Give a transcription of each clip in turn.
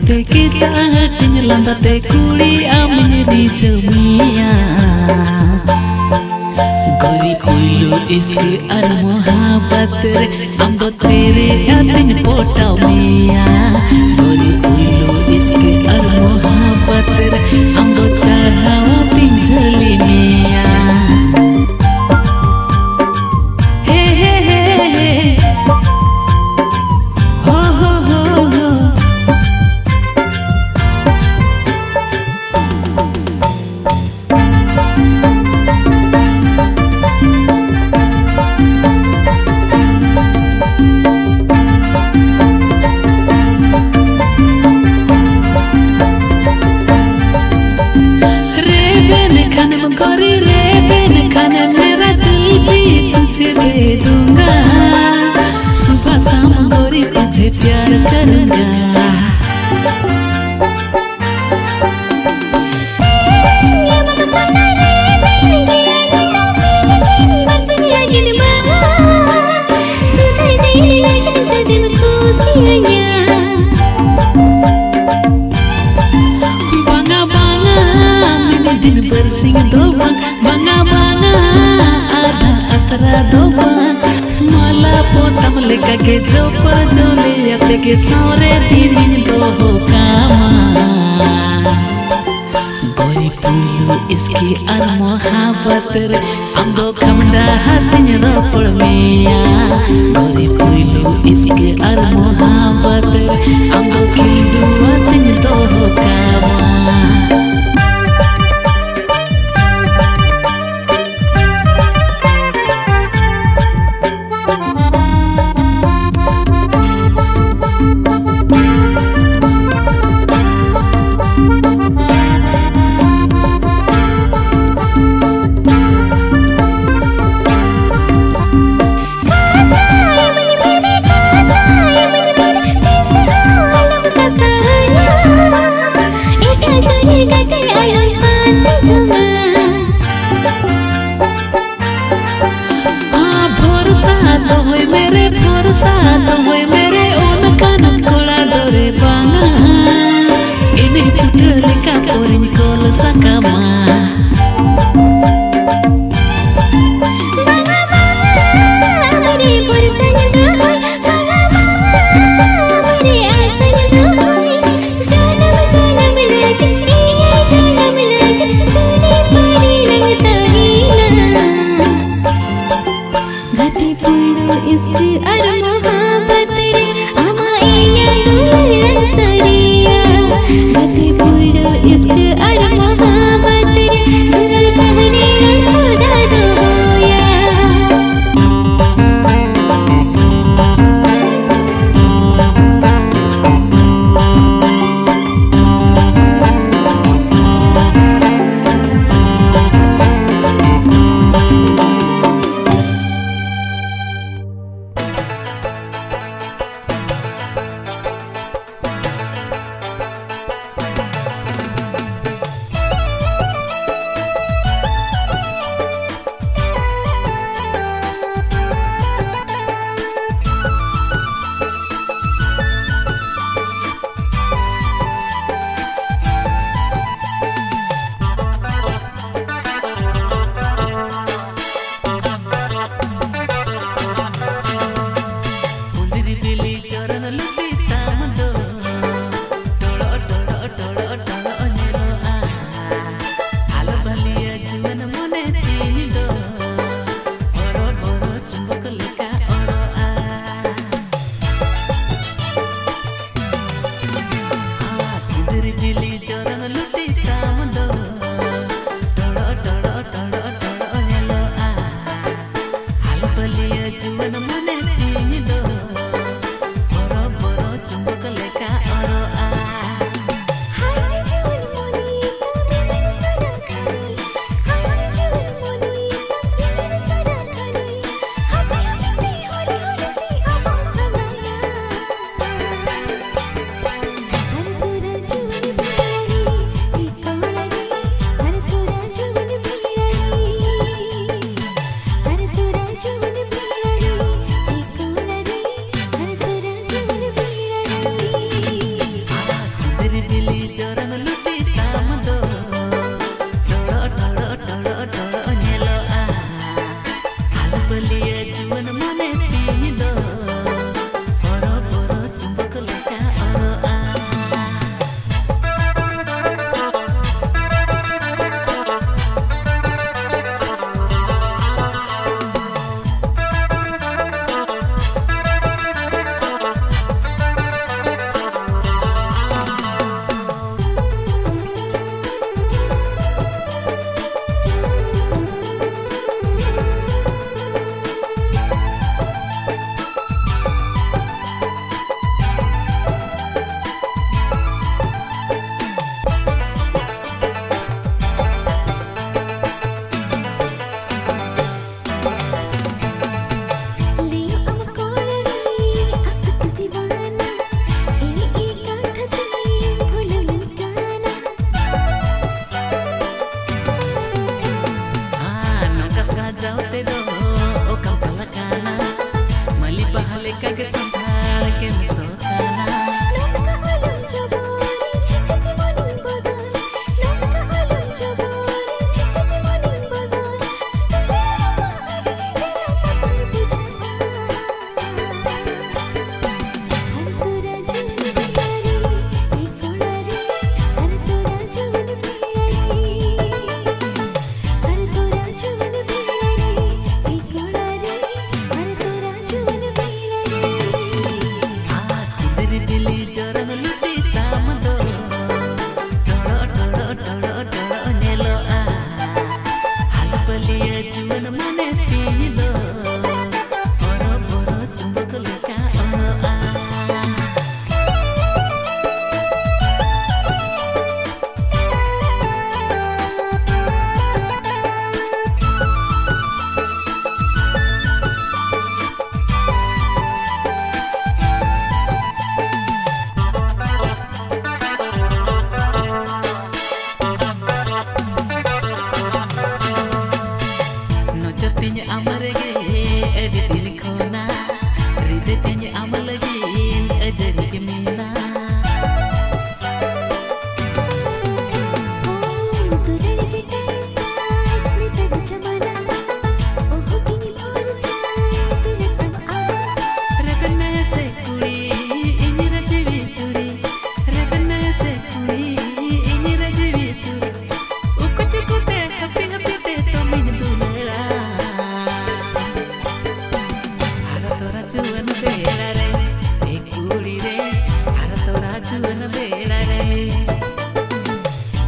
kate kita kenyelam bate kuli amin di jemia gori kuilu iski ar mohabbat re amdo tere yatin pota mia gori kuilu iski ar mohabbat re amdo chadhawa pinjali mia सुबह शाम गोरी तुझे प्यार करूंगा bangga bangga मैंने दिन bersing doang bangga bangga ada atra doang malah potam leka ke jopar jole ate ke sore tirin do ho kama gori pulu iski ar mohabbat re amdo kamda hatin ropol meya gori pulu iski ar mohabbat re amdo kindu hatin do ho kama साथ होए मेरे उनका नकोला दोरे बांगा ini putra ka porin kol sakama banga banga mere pursan doy banga banga mere asan doy janam janam lage janam lage chori pari rang tahina gati pulo iski ar हल्का के संभाल के मिसोताना Tinya amarege editin kona ride tinya amalagin ajari gemina oh tu dari kita asli tak jamana oh kini borsa tu nak awa rebena se kuri ini rajevi churi rebena se kuri ini rajevi churi o kuch kute happy happy te to min dulera जुवन बेड़ा रे एक कुड़ी रे हर तोरा जुवन बेड़ा रे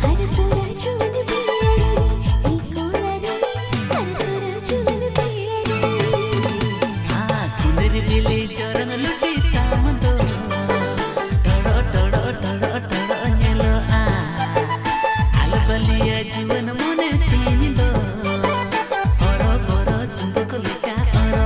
हर तोरा जुवन बेड़ा रे एक कोड़ा रे हर तोरा जुवन बेड़ा रे हाँ कुंदरी दिली जोरन लुटी तामदो टोड़ो टोड़ो टोड़ो टोड़ो नेलो आल बलिया जुवन मोने तींदो ओरो बोरो चुंदो कुलिका ओरो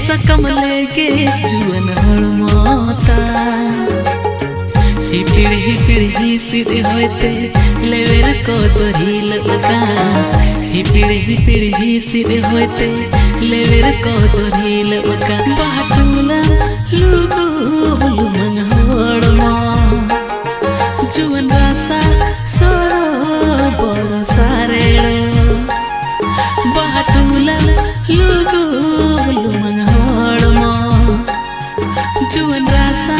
सकम लेके जुवन हड़मोता ही पीढ़ी सीधे होते लेवेर को दहिल लगा ही पीढ़ी सीधे होते लेवेर को दहिल लगा बातुला लुगु लुमन हड़मो जुवन रासा सोरो बोरो सारे बातुला लुगु लुमन जुवन रासा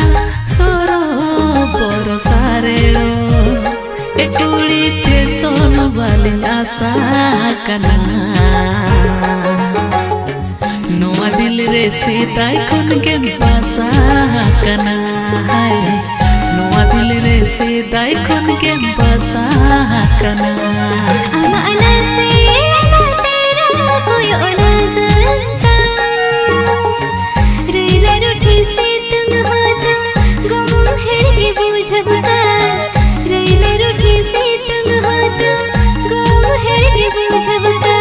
सोरो बोरो सारेड़ो एकुड़ी ते सोनो वाली आशा कना नोआ दिल रे से ताई खुन के पासा कना है नोआ दिल रे से ताई खुन के पासा कना अमाना से ना तेरा कोई नजरता रेला रोटी से तुम हाथ गुम है बुझता रेला रोटी से तुम हाथ गुम है बुझता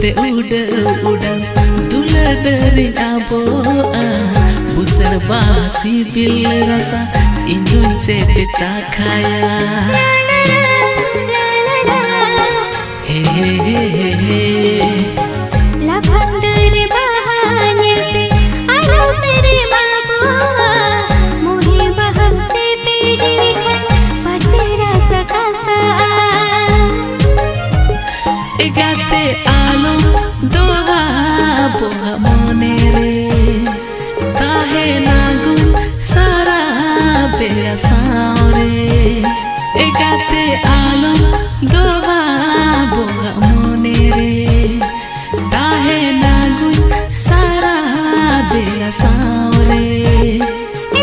te udah duladarin aboa busar basi bil rasa indun cepe cakaya he he he he Egate alum doha boha monere kahe nagu sara bera saore Egate alum doha boha monere kahe nagu sara bera saore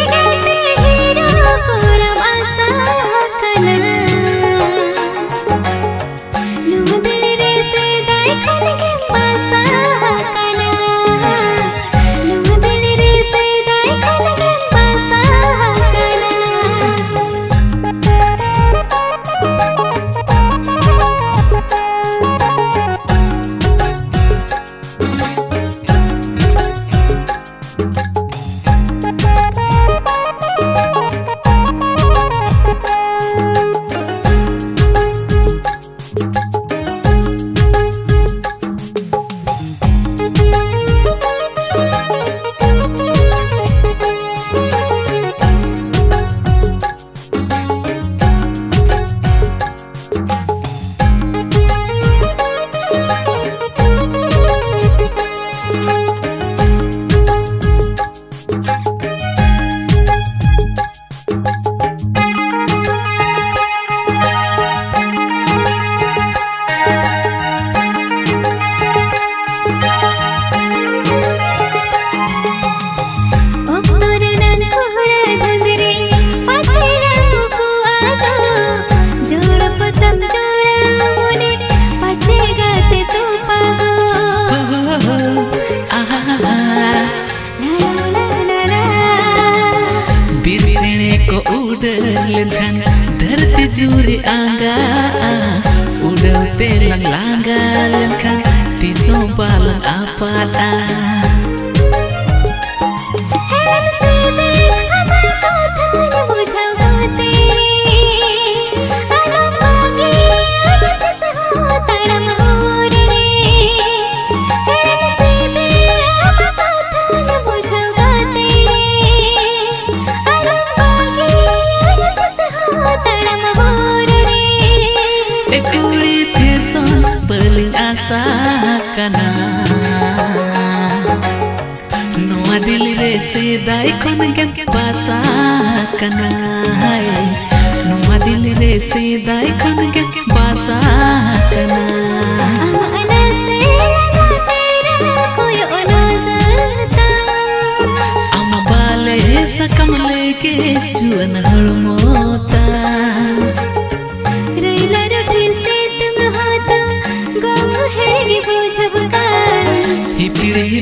Egate hero koram asa kana Lenkan धरती जुरी angga udah telang langga lenkan tiso balang apa paling asa kana no adilire sedai kon gen pasa kana no adilire sedai kon gen pasa kana ana se tera koy onazata ama bale sakam leke juan halmota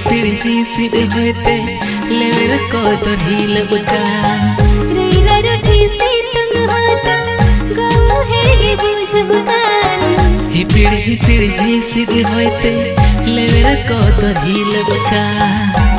पीढ़ी सिद होते लेवर को तो ढील बुका रेला रोटी से तुम होता गाँव है बुझ बुका ही पीढ़ी सिद होते लेवर को तो ढील बुका